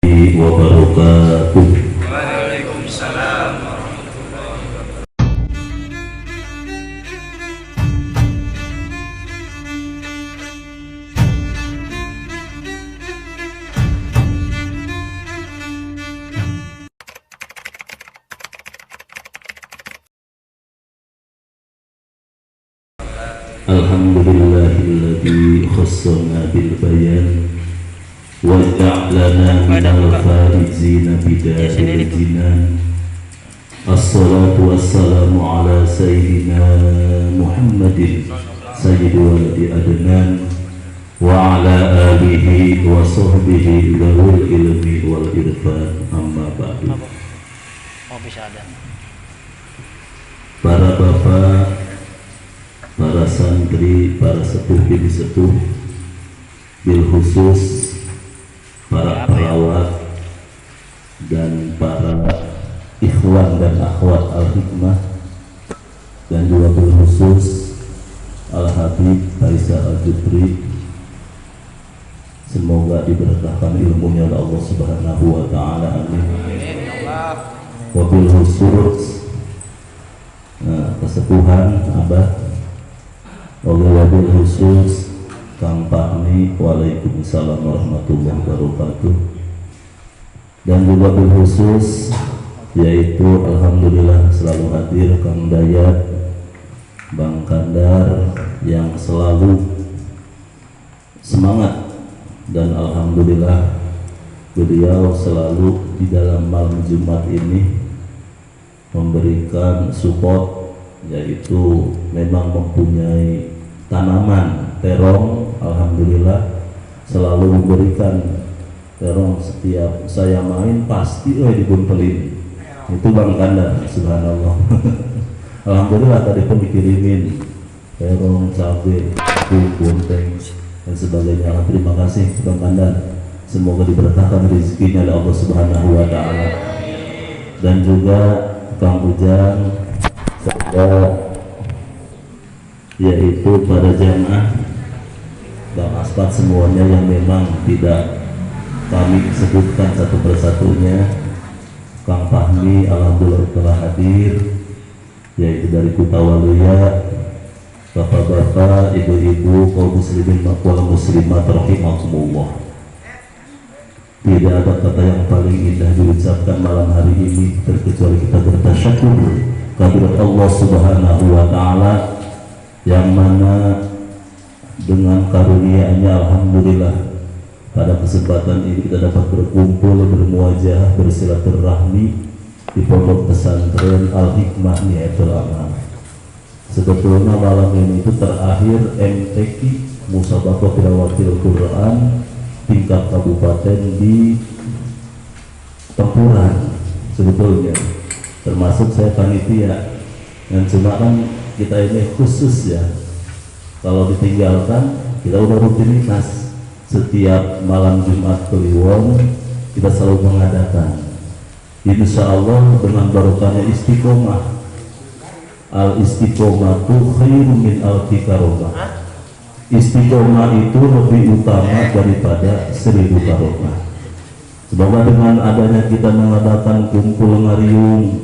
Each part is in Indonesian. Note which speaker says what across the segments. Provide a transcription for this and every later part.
Speaker 1: wabarakatuh.
Speaker 2: Waalaikumsalam warahmatullahi wabarakatuh.
Speaker 1: Alhamdulillahilladzi khassana bil bayan wa ja'alana minal faizina bidaril jinan. Assalatu wassalamu ala sayyidina Muhammadin sayyidi waladi adnan wa ala alihi wa sahbihi dzawil ilmi wal irfan, amma ba'du. Para bapak, para santri, para sepuh bini sepuh, bil khusus para perawat dan para ikhwan dan akhwat al-hikmah, dan juga bil khusus al-habib Faisal al-Jufri, semoga diberkahkan ilmunya oleh Allah Subhanahu wa ta'ala, amin. Wabil khusus kesepuhan abah, wabil khusus Kang Fahmi, waalaikumsalam warahmatullahi wabarakatuh. Dan juga bil khusus yaitu alhamdulillah selalu hadir Kang Dayat, Bang Kandar yang selalu semangat, dan alhamdulillah beliau selalu di dalam malam Jumat ini memberikan support, yaitu memang mempunyai tanaman terong, alhamdulillah selalu memberikan terong. Setiap saya main pasti dibuntelin, itu Bang Kandar, subhanallah. Alhamdulillah tadi pun dikirimin terong, cabai, bunting dan sebagainya. Terima kasih Bang Kandar, semoga diberkahkan rezekinya oleh Allah Subhanahu wa ta'ala. Dan juga Kang Ujang serta yaitu pada jamaah Bang Aspat semuanya yang memang tidak kami sebutkan satu persatunya. Kang Fahmi alhamdulillah telah hadir, yaitu dari Kutawaluya. Bapak-bapak, ibu-ibu, kaum muslimin wal muslimat rahimakumullah. Tidak ada kata yang paling indah diucapkan malam hari ini terkecuali kita bertasyukur kehadirat Allah Subhanahu wa ta'ala, yang mana dengan karunia-Nya alhamdulillah pada kesempatan ini kita dapat berkumpul, bermuajah, bersilaturahmi di pondok pesantren Al-Hikmah Niyatul Amal. Sebetulnya malam ini itu terakhir MTQ Musabaqah Tilawatil Quran tingkat kabupaten di Tempuran sebetulnya, termasuk saya panitia, dan cuma kan kita ini khusus ya, kalau ditinggalkan kita udah rutinitas setiap malam Jumat Kliwon kita selalu mengadakan. Insya Allah dengan barokahnya istiqomah, al istiqomatu khairum min alfi karomah. Istiqomah itu lebih utama daripada 1000 karomah. Semoga dengan adanya kita mengadakan kumpul ngariung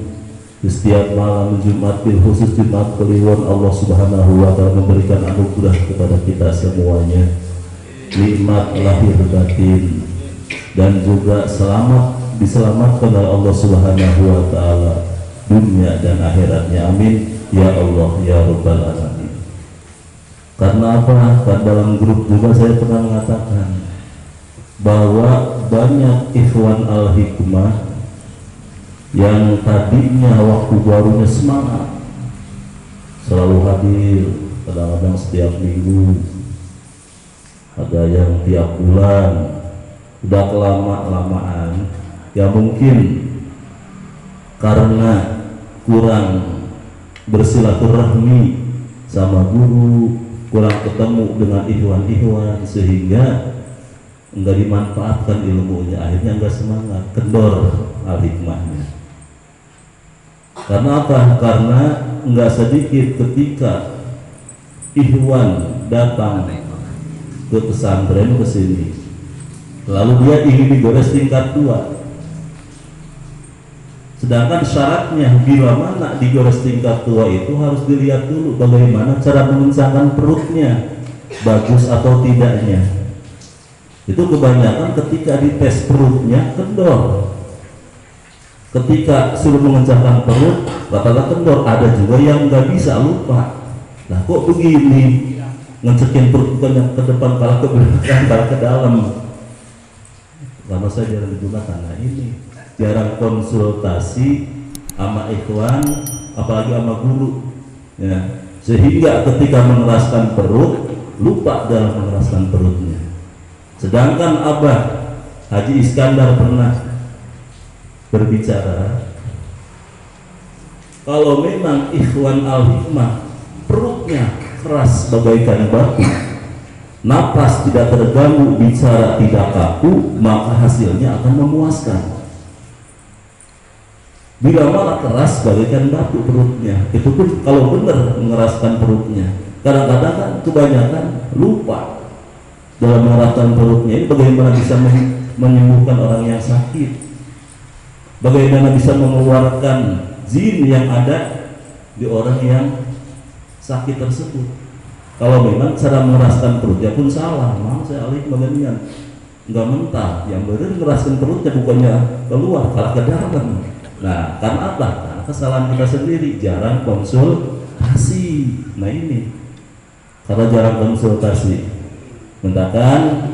Speaker 1: di setiap malam Jumat, bil khusus Jumat Kliwon, Allah Subhanahu wa ta'ala memberikan anugerah kepada kita semuanya, nikmat lahir batin, dan juga diselamatkan oleh Allah Subhanahu wa ta'ala dunia dan akhiratnya, amin ya Allah ya rabbal alamin. Karena apa? Karena dalam grup juga saya pernah mengatakan bahwa banyak ikhwan al-hikmah yang tadinya waktu barunya semangat selalu hadir, kadang-kadang setiap minggu, ada yang tiap bulan, udah kelamaan ya, mungkin karena kurang bersilaturahmi sama guru, kurang ketemu dengan ikhwan-ikhwan, sehingga enggak dimanfaatkan ilmunya, akhirnya enggak semangat, kendor al-hikmahnya. Karena apa? Karena enggak sedikit ketika ikhwan datang ke pesantren ke sini, lalu dia ingin digores tingkat 2. Sedangkan syaratnya bila mana digores tingkat 2 itu harus dilihat dulu bagaimana cara mengencangkan perutnya, bagus atau tidaknya. Itu kebanyakan ketika dites perutnya kendor. Ketika suruh mengencangkan perut, rata-rata kendor. Ada juga yang nggak bisa, lupa. Nah kok begini? Ngecekin perut bukannya ke depan, malah ke belakang, malah ke dalam. Lama saya jarang digunakan. Nah ini jarang konsultasi sama ikhwan, apalagi sama guru, ya. Sehingga ketika mengeraskan perut lupa dalam mengeraskan perutnya. Sedangkan Abah Haji Iskandar pernah berbicara, kalau memang ikhwan al-hikmah perutnya keras bagaikan batu, napas tidak terganggu, bicara tidak kaku, maka hasilnya akan memuaskan. Bila mana keras bagaikan batu perutnya, itu pun kalau benar mengeraskan perutnya. Kadang-kadang kan kebanyakan lupa dalam mengeraskan perutnya. Ini bagaimana bisa menyembuhkan orang yang sakit, bagaimana bisa mengeluarkan jin yang ada di orang yang sakit tersebut. Kalau memang cara mengeraskan perutnya pun salah, memang saya alih bagian nggak mentah, yang benar mengeraskan perutnya bukannya keluar, malah ke dalam. Nah, karena apa? Karena kesalahan kita sendiri, jarang konsultasi. Nah ini, karena jarang konsultasi, mintakan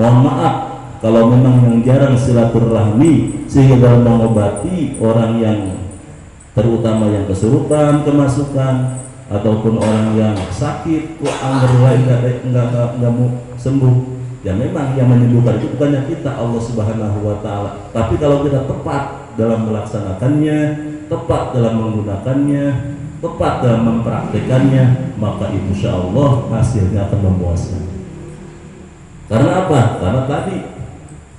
Speaker 1: mohon maaf kalau memang yang jarang silaturahmi sehingga dalam mengobati orang yang terutama yang kesurupan, kemasukan, ataupun orang yang sakit, kok anggar lain nggak mau sembuh. Ya memang yang menyembuhkan itu bukannya kita, Allah Subhanahu wa Ta'ala. Tapi kalau kita tepat dalam melaksanakannya, tepat dalam menggunakannya, tepat dalam mempraktekannya, maka insya Allah hasilnya akan memuaskan. Karena apa? Karena tadi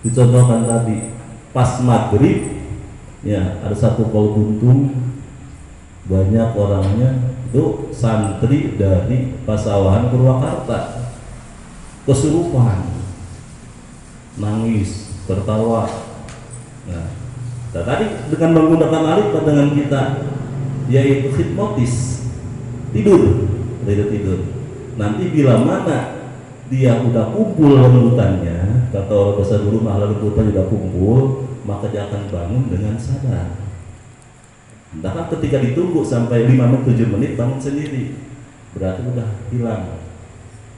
Speaker 1: dicontohkan tadi pas maghrib, ya ada satu kol buntung, banyak orangnya itu santri dari Pasawahan Purwakarta, kesurupan, nangis, tertawa. Nah, tadi dengan menggunakan alif dengan kita, yaitu hipnotis, tidur. Nanti bila mana dia udah kumpul lembutannya, kata orang bahasa dulu, malah lembutan udah kumpul, maka dia akan bangun dengan sadar. Entah ketika ditunggu sampai 5 menit 7 menit bangun sendiri, berarti udah hilang.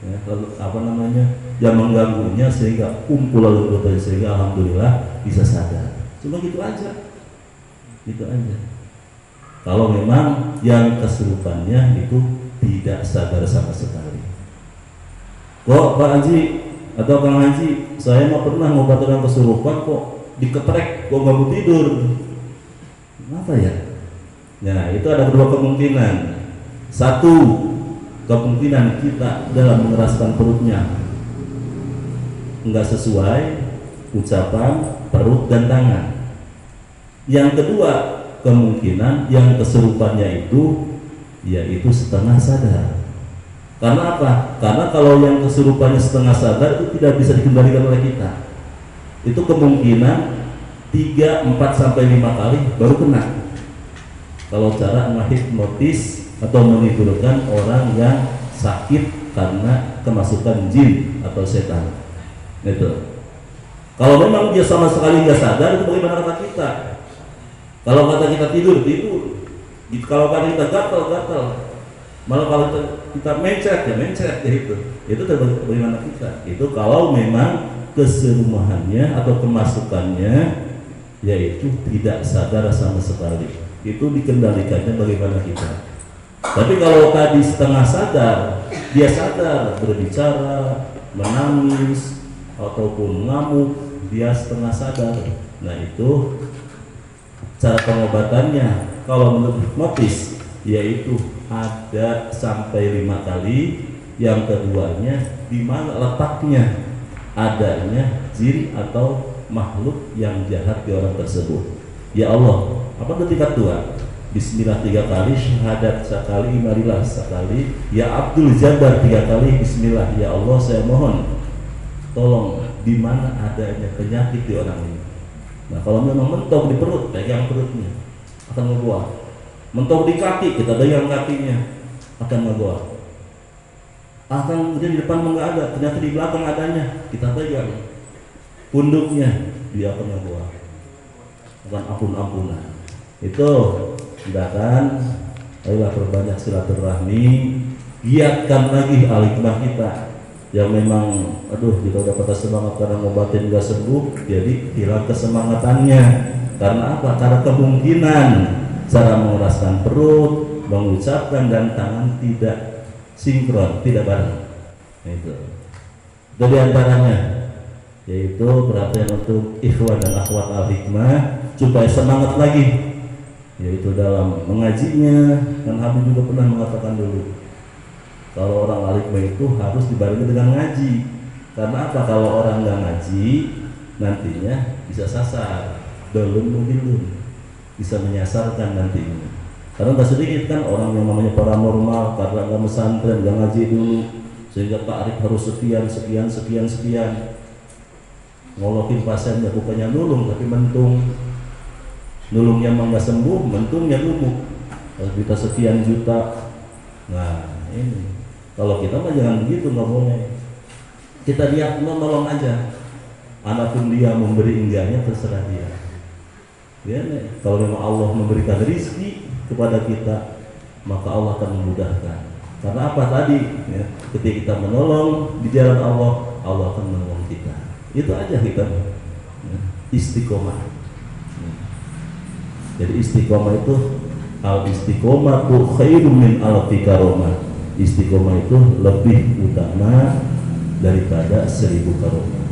Speaker 1: Ya, lalu apa namanya yang mengganggunya sehingga kumpul lembutan, sehingga alhamdulillah bisa sadar. Cuma gitu aja. Kalau memang yang kesurupannya itu tidak sadar sama sekali. Kok Pak Haji atau Kang Haji, saya mau pernah ngobat orang kesurupan kok dikeprek, kok nggak mau tidur. Kenapa ya? Nah itu ada dua kemungkinan. Satu, kemungkinan kita dalam mengeraskan perutnya nggak sesuai ucapan perut dan tangan. Yang kedua, kemungkinan yang kesurupannya itu yaitu setengah sadar. Karena apa? Karena kalau yang kesurupannya setengah sadar itu tidak bisa dikendalikan oleh kita. Itu kemungkinan 3, 4 sampai 5 kali baru kena. Kalau cara menghipnotis atau menidurkan orang yang sakit karena kemasukan jin atau setan. Itu. Kalau memang dia sama sekali nggak sadar, itu bagaimana kata kita? Kalau kata kita tidur. Kalau kata kita gatal. Malah kalau kita mencret ya itu. Itu bagaimana kita? Itu kalau memang keserumahannya atau kemasukannya yaitu tidak sadar sama sekali. Itu dikendalikannya bagaimana kita. Tapi kalau tadi setengah sadar, dia sadar berbicara, menangis ataupun ngamuk, dia setengah sadar. Nah itu cara pengobatannya kalau menurut hipnotis yaitu ada sampai 5 kali. Yang keduanya di mana letaknya adanya jin atau makhluk yang jahat di orang tersebut. Ya Allah, apa itu tingkat 2? Bismillah 3 kali, syahadat sekali, marilah sekali, ya Abdul Jabbar 3 kali, Bismillah, ya Allah saya mohon tolong di mana adanya penyakit di orang ini. Nah, kalau memang mentok di perut, pegang perutnya, akan ngebuah. Mentok di kaki, kita pegang kakinya, akan ngebuah. Akan kemudian di depan nggak ada, ternyata di belakang adanya, kita pegang punduknya, dia akan ngebuah. Bukan ampun-ampunan. Itu tindakan, ayolah perbanyak silaturahmi, giatkan lagi al-hikmah kita. Yang memang, kita udah patah semangat karena ngobatin gak sembuh, jadi hilang kesemangatannya. Karena apa? Karena kemungkinan cara mengeraskan perut, mengucapkan dan tangan tidak sinkron, tidak bareng. Itu diantaranya, yaitu perhatian untuk ikhwan dan akhwat al-hikmah supaya semangat lagi, yaitu dalam mengajinya. Kan Habib juga pernah mengatakan dulu, kalau orang al-hikmah itu harus dibarengi dengan ngaji. Karena apa? Kalau orang nggak ngaji, nantinya bisa sasar, belum bisa menyasarkan nantinya. Karena nggak sedikit kan orang yang namanya paranormal karena nggak pesantren, nggak ngaji dulu, sehingga takrif harus sekian, ngolokin pasiennya, bukannya nulung tapi mentung. Nulungnya emang nggak sembuh, mentungnya lumpuh, harus kita sekian juta. Nah ini, kalau kita mah jangan begitu, nggak boleh. Kita lihat menolong aja. Adapun dia memberi enggaknya terserah dia. Ya, kalau memang Allah memberikan rezeki kepada kita, maka Allah akan memudahkan. Karena apa tadi? Ya, ketika kita menolong di jalan Allah, Allah akan menolong kita. Itu aja kita. Ya, istiqomah. Ya. Jadi istiqomah itu al-istiqomatu khairum min alfi karomah. Istiqomah itu lebih utama daripada 1000 karomah.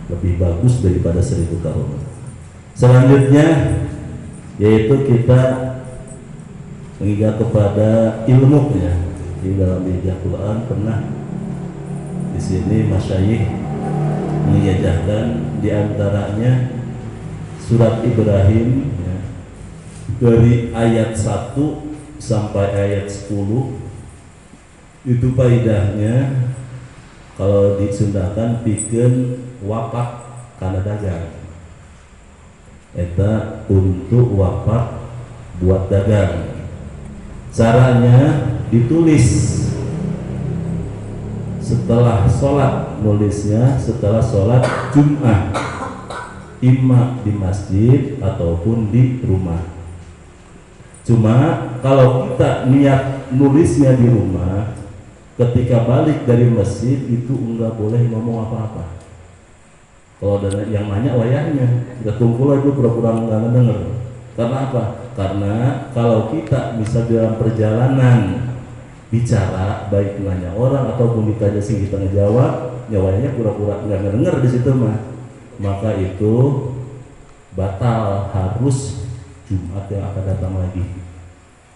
Speaker 1: Lebih bagus daripada 1000 karomah. Selanjutnya yaitu kita mengingat kepada ilmu ya. Di dalam ijazah Quran pernah di sini masyayikh mengijazahkan di antaranya surat Ibrahim ya, dari ayat 1 sampai ayat 10. Itu faedahnya kalau disundahkan bikin wapak karena dagang. Eta untuk wapak buat dagang. Caranya ditulis setelah sholat, nulisnya setelah sholat Jum'ah, imma di masjid ataupun di rumah. Cuma kalau kita niat nulisnya di rumah, ketika balik dari masjid itu enggak boleh ngomong apa-apa. Kalau ada yang nanya wayahnya, kita tunggu lagi pura-pura enggak denger. Karena apa? Karena kalau kita bisa dalam perjalanan bicara, baik nanya orang ataupun ditanya sih kita ngejawab, nyawanya pura-pura enggak denger di situ maka itu batal, harus Jumat yang akan datang lagi.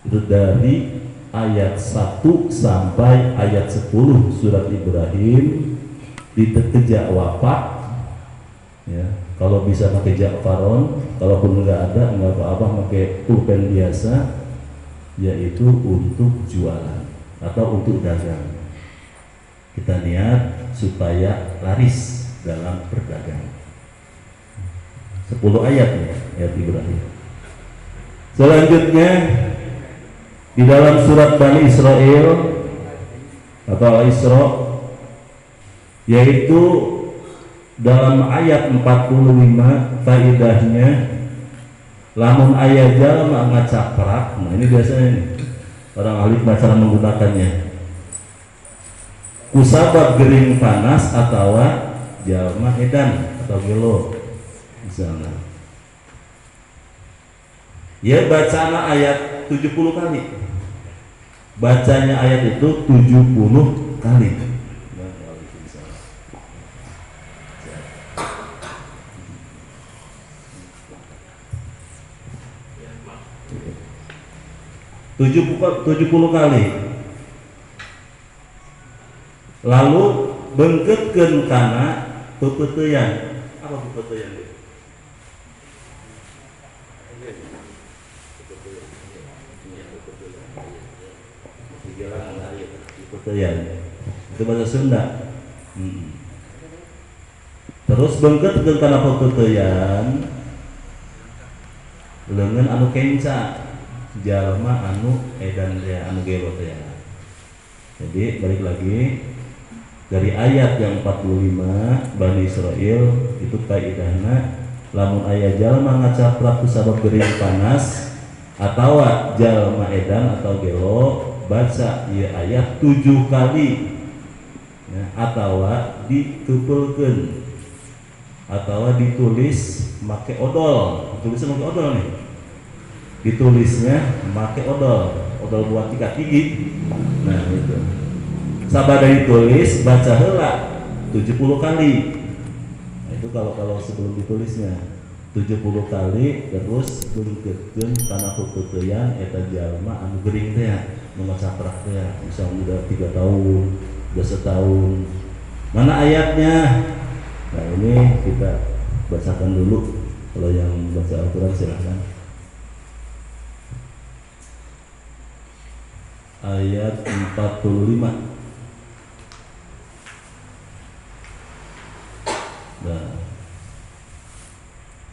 Speaker 1: Itu dari ayat 1 sampai ayat 10 surat Ibrahim ditekejak wafat ya. Kalau bisa pakai Ja'faron, kalaupun enggak ada enggak apa-apa, pakai pulpen biasa, yaitu untuk jualan atau untuk dagang. Kita niat supaya laris dalam berdagang. 10 ayat ya, ayat Ibrahim. Selanjutnya di dalam surat Bani Israel atau Al-Isra, yaitu dalam ayat 45 faedahnya lamun ayat jalma ngacaprak. Nah ini biasanya nih, orang ahli cara menggunakannya kusabab gering panas atau jalma edan atau gelo misalnya. Ya bacana ayat 70 kali. Bacanya ayat itu 70 kali. Tujuh puluh kali. Lalu bengketkeun kana pepeuteyan. Apa pepeuteyan? Pepeuteyan. Itu bahasa Sunda. Terus beungkeutkeun kana pepeuteyan leungeun anu kenca jalma anu edan teh anu gelo teh. Jadi balik lagi dari ayat yang 45 Bani Israil itu kaidahna lamun aya jalma ngacaprak ku sabab gering panas atawa jalma edan atau gelo baca ieu ayat 7 kali ya, atawa diteupelkeun atawa ditulis make odol. Tulisnya make odol nih. Ditulisnya make odol buat tiga gigi. Nah itu. Sabada ditulis baca heula 70 kali. Nah, itu kalau sebelum ditulisnya 70 kali terus beungkeutkeun kana pepeuteyan eta jalma anu gering teh nu ngacaprak teh bisa udah 3 tahun, udah setahun. Mana ayatnya? Nah ini kita bacakan dulu. Kalau yang baca Al-Quran silahkan. Ayat 45. Nah.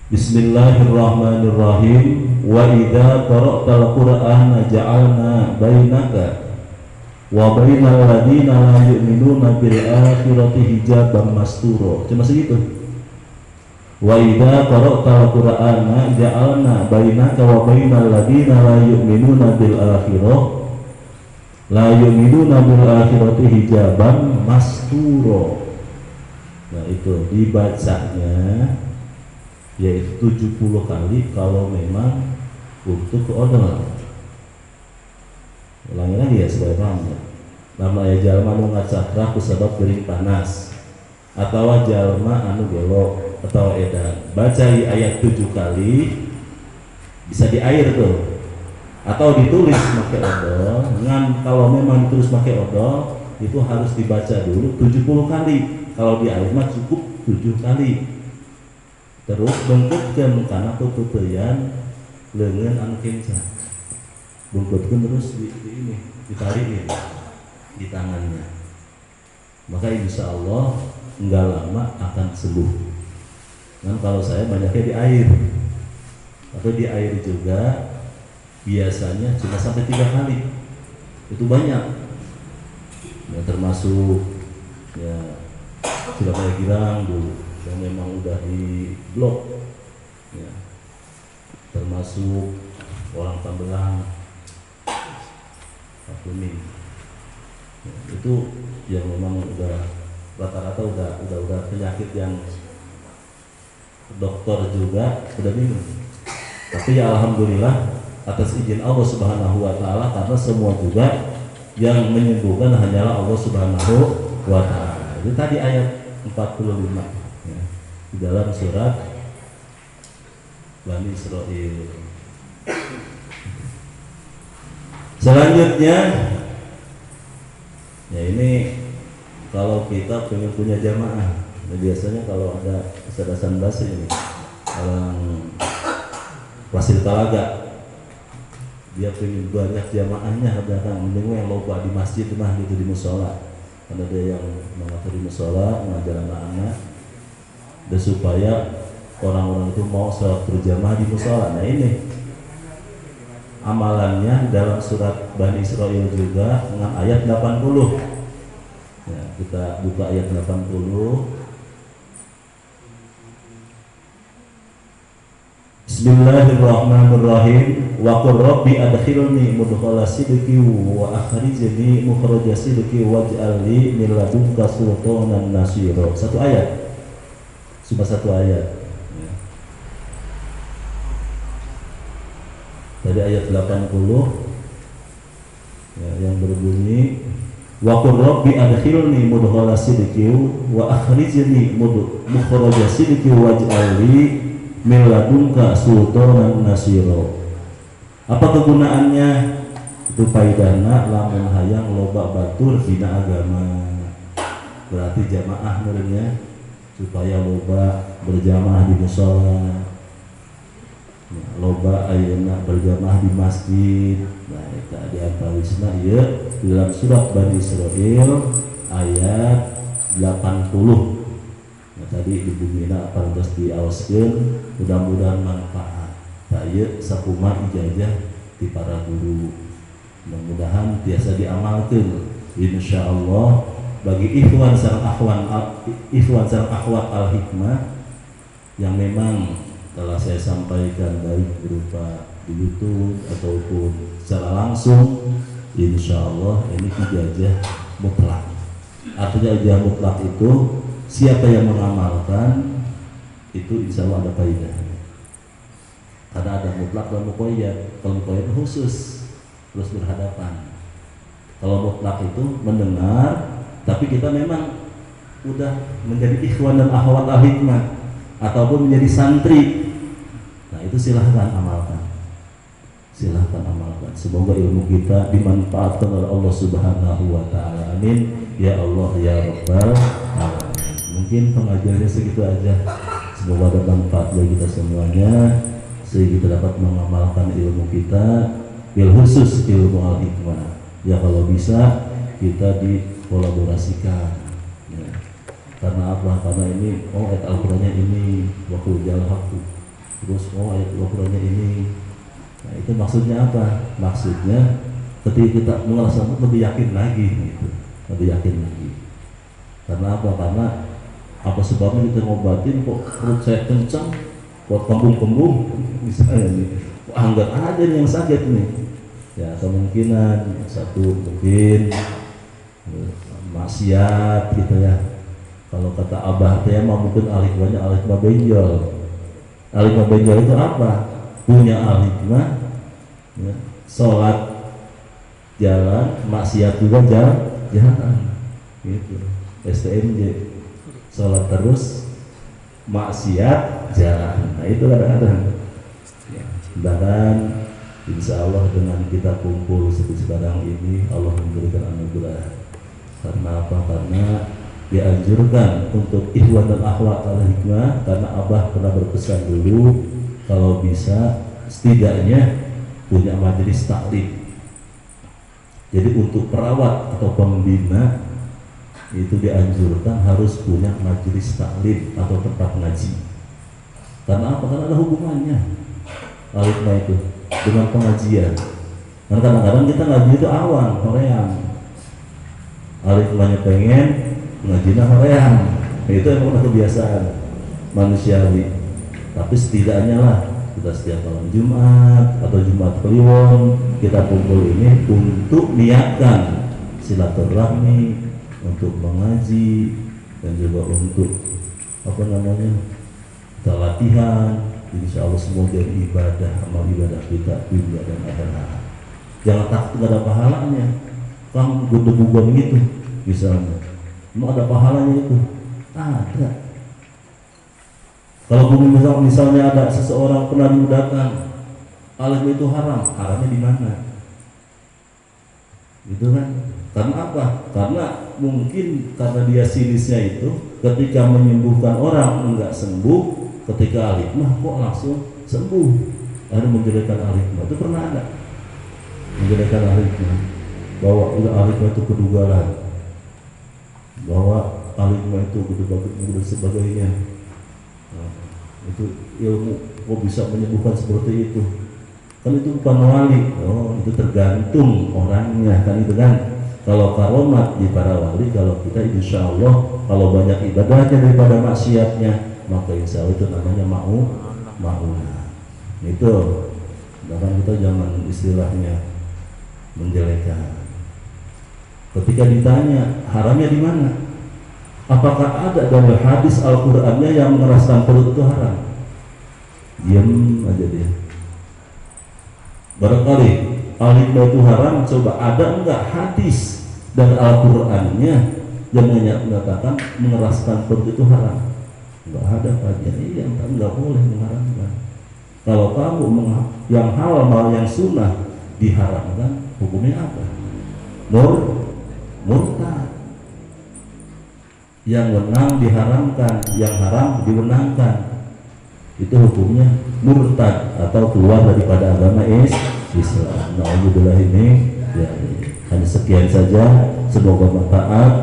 Speaker 1: Bismillahirrahmanirrahim. Wa idza qara'tal Qur'ana ja'alna bainaka wa bainal ladina la yu'minuna bil akhirati hijaban mastura. Cuma segitu. Wa idza qara'tal Qur'ana ja'alna bainaka wa bainal ladina la yu'minuna bil akhirati hijaban mastura. Nah itu dibacanya yaitu 70 kali kalau memang untuk odol. Ulangi lagi ya supaya paham ya. Nama ya jalma anu ngacaprak ku sabab gering panas atau jalma anu gelo atau edan. Baca ayat 7 kali bisa di air tuh atau ditulis pakai odol. Dengan kalau memang ditulis pakai odol itu harus dibaca dulu 70 kali. Kalau di air mah cukup 7 kali. Terus beungkeutkeun kana pepeuteyan leungeun anu kenca. Beungkeutkeun terus di ini ditarikin di tangannya. Maka insya Allah enggak lama akan sembuh. Dan kalau saya banyaknya di air atau di air juga biasanya cuma sampai 3 kali. Itu banyak. Ya termasuk ya sudah kayak girang dulu yang memang udah di blok ya. Termasuk orang Tambelang Kuning ya, itu yang memang udah rata-rata udah penyakit yang dokter juga udah bingung. Tapi ya alhamdulillah atas izin Allah Subhanahu wa taala, karena semua juga yang menyembuhkan hanyalah Allah Subhanahu wa taala. Itu tadi ayat 45 ya, di dalam surat Bani Israil. Selanjutnya ya ini kalau kita pengen punya jamaah, nah biasanya kalau ada kecerdasan bahasa ini orang Wasil Talaga dia pengen banyak jamaahnya, ada kan mending yang loba di masjid mah gitu, di musola, karena dia yang mengatur di musola mengajar anak-anak dan supaya orang-orang itu mau sholat berjamaah di musola. Nah ini amalannya dalam surat Bani Israil juga dengan ayat 80 ya, kita buka ayat 80. Bismillahirrahmanirrahim. Wa qur rabbi adkhilni mudkhala sidqi wa akhrijni mukhraja sidqi waj'al li min ladunka sultanan nasira. Satu ayat. Cuma satu ayat. Ya. Tadi ayat 80 ya, yang berbunyi wa qur rabbi adkhilni mudkhala sidqi wa akhrijni mukhraja sidqi waj'al li min ladunka sultanan nasira. Apa kegunaannya? Itu faidahna lamun hayang loba batur dina agama. Berarti jamaah merenya supaya loba berjamaah di mushola, loba ayeuna berjamaah di masjid. Nah eta diantawisna ieu dalam surat Bani Israil ayat 80. Nah, tadi di bumina pantas diaoskeun, mudah-mudahan manfaat. Baye sakumaha ijazah di para guru. Mudah-mudahan biasa diamalkeun. Insyaallah bagi ikhwan sareng akhwat al-hikmah yang memang telah saya sampaikan baik berupa di YouTube ataupun secara langsung, insyaallah ini ijazah mutlak. Artinya ijazah mutlak itu siapa yang mengamalkan itu insya Allah ada faedahnya. Karena ada mutlak dan muqayyad. Kalau muqayyad khusus terus berhadapan. Kalau mutlak itu mendengar, tapi kita memang udah menjadi ikhwan dan akhwat al-hikmah ataupun menjadi santri. Nah itu silahkan amalkan. Silahkan amalkan. Semoga ilmu kita dimanfaatkan oleh Allah Subhanahu wa Ta'ala. Amin. Ya Allah ya Rabbal Alamin. Mungkin pengajarnya segitu aja. Semoga ada manfaat bagi kita semuanya, sehingga kita dapat mengamalkan ilmu kita, bil khusus ilmu al-hikmah. Ya kalau bisa kita dikolaborasikan. Ya. Karena apa? Karena ini ayat Al-Qur'annya ini waktu jalan hakku. Terus ayat Al-Qur'annya ini. Nah itu maksudnya apa? Maksudnya ketika kita melaksanakan lebih yakin lagi gitu. Lebih yakin lagi. Karena apa? Karena apa sebabnya kita ngobatin kok perut saya kencang, kok kembung-kembung misalnya nih. Kok anggar ada yang sakit nih. Ya kemungkinan satu mungkin maksiat gitu ya. Kalau kata Abah teh mah mungkin al-hikmah benjol. Al-hikmah benjol itu apa? Punya al-hikmah, ya, sholat jalan, maksiat juga jalan, gitu. STMJ, sholat terus, maksiat jalan. Nah itu kadang-kadang. Dan insya Allah dengan kita kumpul seperti sekarang ini, Allah memberikan anugerah. Karena apa? Karena dianjurkan untuk ikhwan dan akhwat al-hikmah. Karena Abah pernah berpesan dulu, kalau bisa setidaknya punya majelis taklim. Jadi untuk perawat atau pembina itu dianjurkan harus punya majelis taklim atau tempat ngaji. Karena apa? Karena ada hubungannya al-hikmah itu dengan pengajian. Karena kadang-kadang kita ngaji itu awam, hoream. Al-hikmahnya pengen, ngajinya hoream. Itu emang udah kebiasaan manusiawi. Tapi setidaknya lah kita setiap malam Jumat atau Jumat Kliwon kita kumpul ini untuk niatkan silaturahmi, untuk mengaji dan juga untuk kita latihan. Insya Allah semua jadi ibadah, amal ibadah kita dunia dan akhirat. Jangan takut nggak ada pahalanya. Kamu gede-gede gitu misalnya, mau ada pahalanya itu? Ada. Kalau misalnya ada seseorang pernah datang, alim itu haram, haramnya di mana? Gitu kan? Karena apa? Karena mungkin karena dia sinisnya itu ketika menyembuhkan orang enggak sembuh, ketika al-hikmah kok langsung sembuh. Ada menjelekan al-hikmah, itu pernah ada menjelekan al-hikmah, bahwa al-hikmah itu kedugalan, bahwa al-hikmah itu gede sebagainya. Nah, itu ilmu kok bisa menyembuhkan seperti itu? Kan itu bukan wali. Oh, itu tergantung orangnya kan itu kan. Kalau karomat di para wali, kalau kita insya Allah kalau banyak ibadahnya daripada maksiatnya, maka insya Allah itu namanya ma'unah. Itu bahkan kita jangan istilahnya menjelekan. Ketika ditanya haramnya di mana? Apakah ada dalam hadis Al-Qur'annya yang mengeraskan perut itu haram? Diam aja dia. Barangkali al-hikmah itu haram, coba ada enggak hadis dan Al-Qur'annya yang menyatakan mengeraskan perut itu haram? Enggak ada kajian yang enggak boleh mengharamkan. Kalau kamu yang halal malah yang sunnah diharamkan, hukumnya apa? Murtad. Yang wenang diharamkan, yang haram diwenangkan. Itu hukumnya murtad atau keluar daripada agama Islam. Na'udzubillah ini ya, hanya sekian saja. Semoga bermanfaat.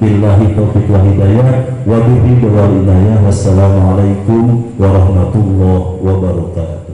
Speaker 1: billahi taufiq wa hidayah wa bihi wal inayah. Wassalamualaikum warahmatullahi wabarakatuh.